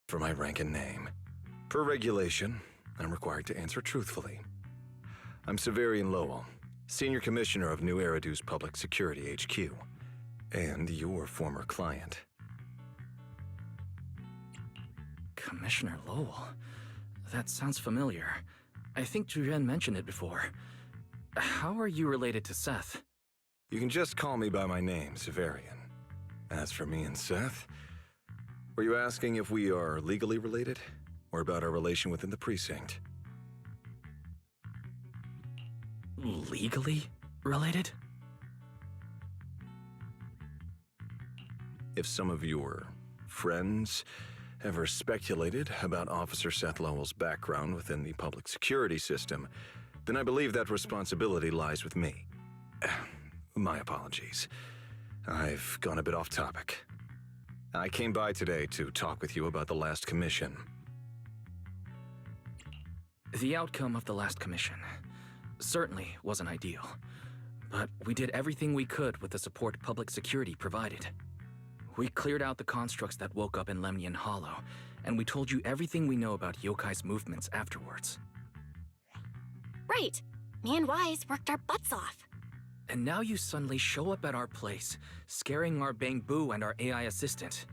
for my rank and name. Per regulation, I'm required to answer truthfully. I'm Severian Lowell, Senior Commissioner of New Eridu's Public Security HQ, and your former client. Commissioner Lowell? That sounds familiar. I think Julian mentioned it before. How are you related to Seth? You can just call me by my name, Severian. As for me and Seth, were you asking if we are legally related, or about our relation within the precinct? Legally related? If some of your friends ever speculated about Officer Seth Lowell's background within the public security system, then I believe that responsibility lies with me. My apologies. I've gone a bit off topic. I came by today to talk with you about the last commission. The outcome of the last commission certainly wasn't ideal, but we did everything we could with the support public security provided. We cleared out the constructs that woke up in Lemnian Hollow, and we told you everything we know about Yokai's movements afterwards. Right. Me and Wise worked our butts off. And now you suddenly show up at our place, scaring our Bangbu and our AI assistant.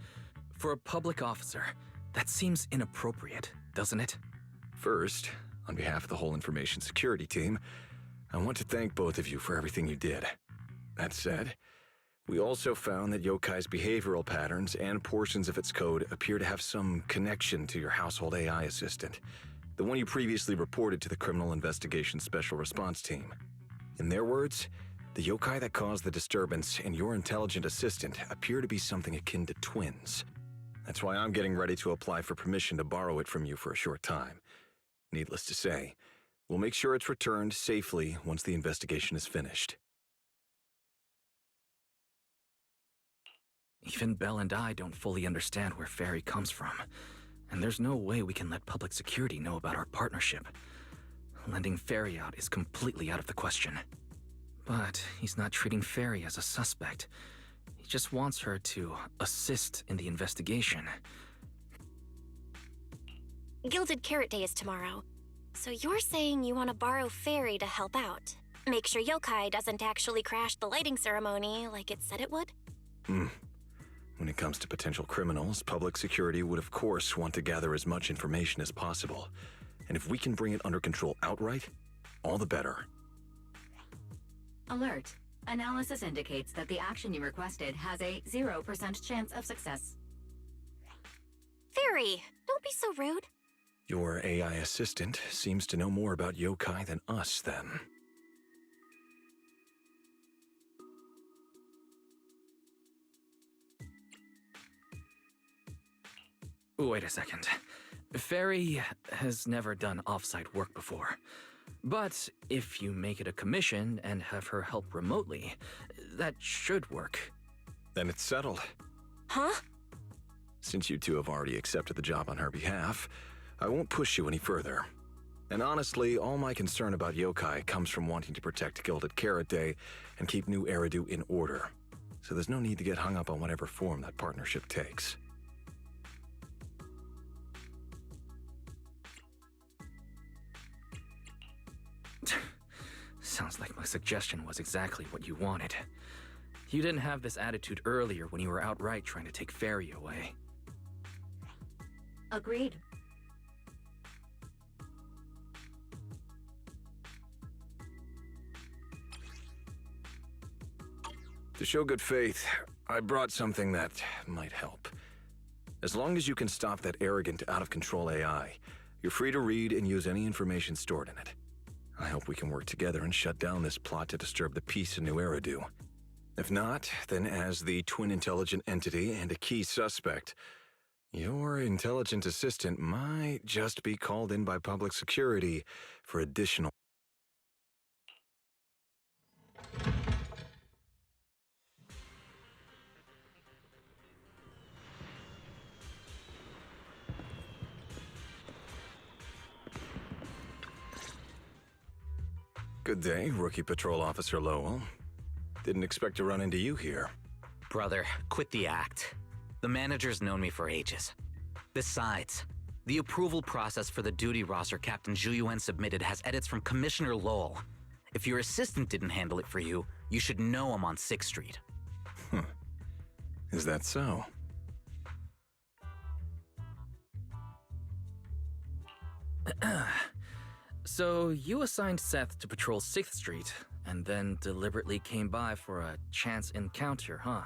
For a public officer, that seems inappropriate, doesn't it? First, on behalf of the whole information security team, I want to thank both of you for everything you did. That said, we also found that Yokai's behavioral patterns and portions of its code appear to have some connection to your household AI assistant, the one you previously reported to the Criminal Investigation Special Response Team. In their words, the yokai that caused the disturbance and your intelligent assistant appear to be something akin to twins. That's why I'm getting ready to apply for permission to borrow it from you for a short time. Needless to say, we'll make sure it's returned safely once the investigation is finished. Even Belle and I don't fully understand where Ferry comes from, and there's no way we can let public security know about our partnership. Lending Ferry out is completely out of the question. But he's not treating Ferry as a suspect. He just wants her to assist in the investigation. Gilded Carrot Day is tomorrow. So you're saying you want to borrow Fairy to help out? Make sure Yokai doesn't actually crash the lighting ceremony like it said it would? When it comes to potential criminals, public security would of course want to gather as much information as possible. And if we can bring it under control outright, all the better. Alert. Analysis indicates that the action you requested has a 0% chance of success. Fairy, don't be so rude. Your AI assistant seems to know more about yokai than us, then. Wait a second. Ferry has never done off-site work before. But if you make it a commission and have her help remotely, that should work. Then it's settled. Huh? Since you two have already accepted the job on her behalf, I won't push you any further. And honestly, all my concern about yokai comes from wanting to protect Gilded Carrot Day and keep New Eridu in order. So there's no need to get hung up on whatever form that partnership takes. Sounds like my suggestion was exactly what you wanted. You didn't have this attitude earlier when you were outright trying to take Ferry away. Agreed. To show good faith, I brought something that might help. As long as you can stop that arrogant, out-of-control AI, you're free to read and use any information stored in it. I hope we can work together and shut down this plot to disturb the peace in New Eridu. If not, then as the twin intelligent entity and a key suspect, your intelligent assistant might just be called in by public security for additional... Good day, Rookie Patrol Officer Lowell. Didn't expect to run into you here. Brother, quit the act. The manager's known me for ages. Besides, the approval process for the duty roster Captain Zhu submitted has edits from Commissioner Lowell. If your assistant didn't handle it for you, you should know I'm on 6th Street. Is that so? So you assigned Seth to patrol 6th Street, and then deliberately came by for a chance encounter, huh?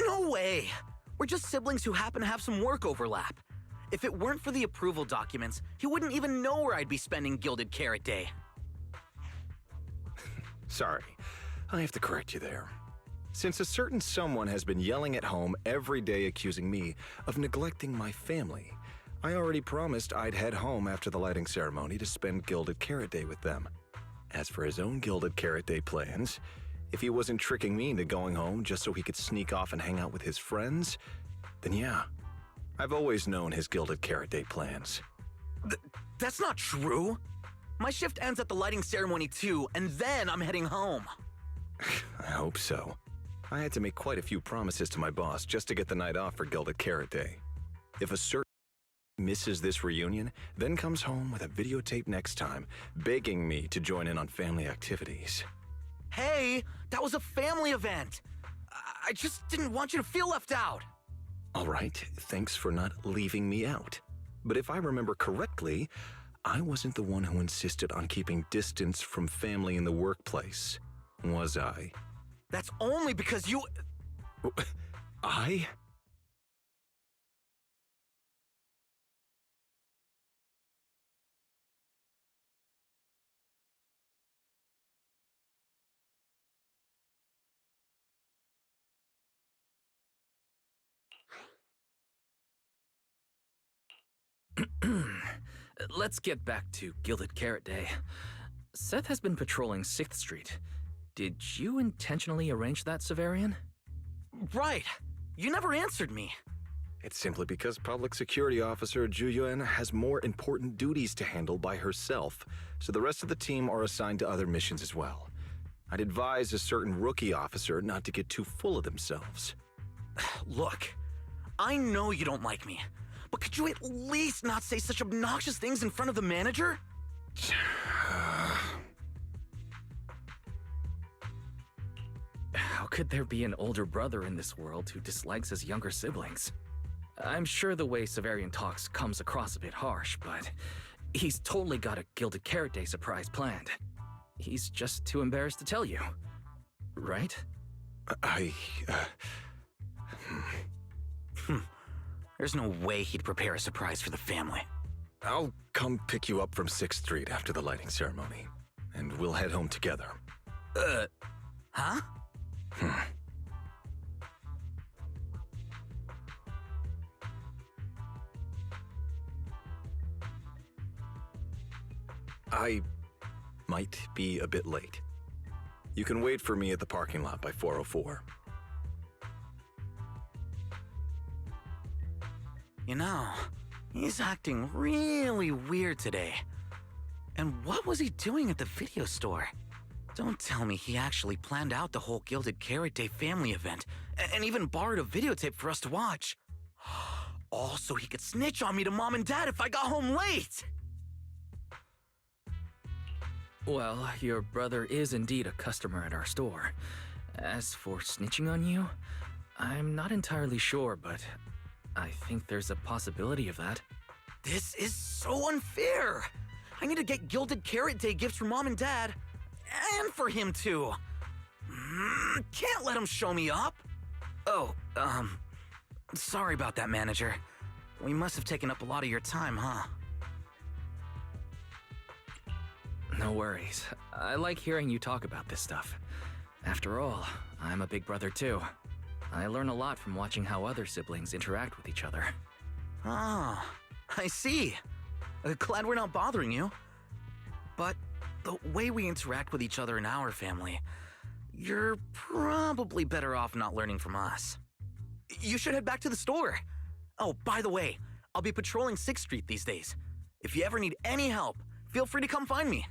No way! We're just siblings who happen to have some work overlap. If it weren't for the approval documents, he wouldn't even know where I'd be spending Gilded Carrot Day. Sorry, I have to correct you there. Since a certain someone has been yelling at home every day accusing me of neglecting my family, I already promised I'd head home after the lighting ceremony to spend Gilded Carrot Day with them. As for his own Gilded Carrot Day plans, if he wasn't tricking me into going home just so he could sneak off and hang out with his friends, then yeah, I've always known his Gilded Carrot Day plans. That's not true! My shift ends at the lighting ceremony too, and then I'm heading home. I hope so. I had to make quite a few promises to my boss just to get the night off for Gilded Carrot Day. If a certain misses this reunion, then comes home with a videotape next time, begging me to join in on family activities. Hey, that was a family event! I just didn't want you to feel left out! All right, thanks for not leaving me out. But if I remember correctly, I wasn't the one who insisted on keeping distance from family in the workplace, was I? That's only because you... I? Let's get back to Gilded Carrot Day. Seth has been patrolling 6th Street. Did you intentionally arrange that, Severian? Right! You never answered me! It's simply because Public Security Officer Zhu Yuan has more important duties to handle by herself, so the rest of the team are assigned to other missions as well. I'd advise a certain rookie officer not to get too full of themselves. Look, I know you don't like me, but could you at least not say such obnoxious things in front of the manager? How could there be an older brother in this world who dislikes his younger siblings? I'm sure the way Severian talks comes across a bit harsh, but he's totally got a Gilded Carrot Day surprise planned. He's just too embarrassed to tell you. Right? There's no way he'd prepare a surprise for the family. I'll come pick you up from 6th Street after the lighting ceremony, and we'll head home together. Huh? I might be a bit late. You can wait for me at the parking lot by 4:04. You know, he's acting really weird today. And what was he doing at the video store? Don't tell me he actually planned out the whole Gilded Carrot Day family event, and even borrowed a videotape for us to watch. All so he could snitch on me to Mom and Dad if I got home late! Well, your brother is indeed a customer at our store. As for snitching on you, I'm not entirely sure, but I think there's a possibility of that. This is so unfair! I need to get Gilded Carrot Day gifts for Mom and Dad, and for him too. Can't let him show me up. Oh, sorry about that, manager. We must have taken up a lot of your time, huh? No worries. I like hearing you talk about this stuff. After all, I'm a big brother too. I learn a lot from watching how other siblings interact with each other. Ah, I see. Glad we're not bothering you. But the way we interact with each other in our family, you're probably better off not learning from us. You should head back to the store. Oh, by the way, I'll be patrolling 6th Street these days. If you ever need any help, feel free to come find me.